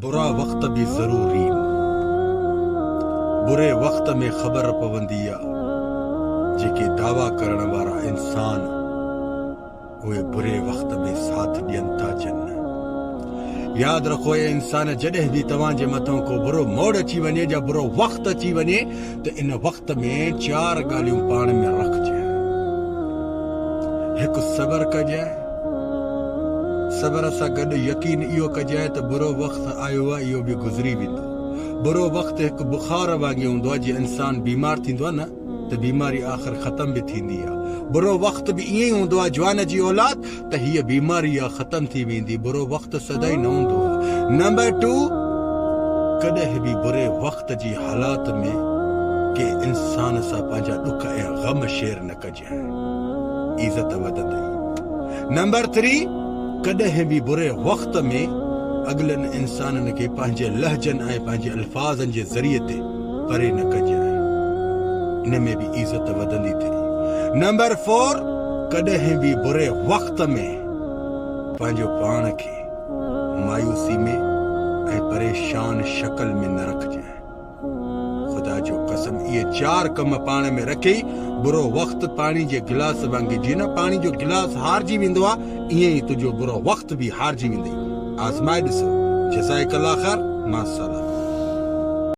बुरा वक्त भी ज़रूरी बुरे वक्त में ख़बर पवंदी आहे जेके दावा करण वारा इंसान उहे बुरे वक्त में साथ ॾियनि था जन। यादि रखो ये इंसान जॾहिं बि तव्हांजे मथां को बुरो मोड़ अची वञे या बुरो वक्त अची वञे त इन वक्त में 4 ॻाल्हियूं पाण में रखजांइ। हिकु सबर कजांइ, सबर सां गॾु यकीन इहो कजांइ त बुरो वक्त आयो आहे, इहो बि गुज़री वेंदो। बुरो वक्त हिकु बुखार वांगुरु हूंदो आहे, जीअं इंसान बीमार थींदो आहे न त बीमारी आख़िर ख़तम बि थींदी आहे। बुरो वक्त बि ईअं ई हूंदो आहे, जवान जी औलाद त हीअ बीमारी आहे ख़तम थी वेंदी। बुरो वक्त सदाई न हूंदो आहे। नंबर 2, कॾहिं बि बुरे वक्त जी हालात में के इंसान सां पंहिंजा ॾुख ऐं ग़म शेयर न कजांइ, इज़त वधंदई। नंबर 3, कॾहिं बि बुरे वक्त में अगलनि इंसाननि खे पंहिंजे लहजनि ऐं पंहिंजे अल्फाज़नि जे ज़रिए ते परे न कजांइ, इन में बि इज़त वधंदी थी। नंबर 4, कॾहिं बि बुरे वक्त में पंहिंजो पाण खे मायूसी में ऐं परेशान शक्ल में न रखजांइ। ख़ुदा जो कसम, इहे 4 कम पाण में रखी बुरो वक्त पाणी जे गिलास वांगुरु, जीअं न पाणी जो गिलास हारजी वेंदो आहे, ईअं ई तुंहिंजो बुरो वक्त बि हारजी वेंदई। आज़माए ॾिसो। जज़ाकल्लाह ख़ैर, मां सलाम।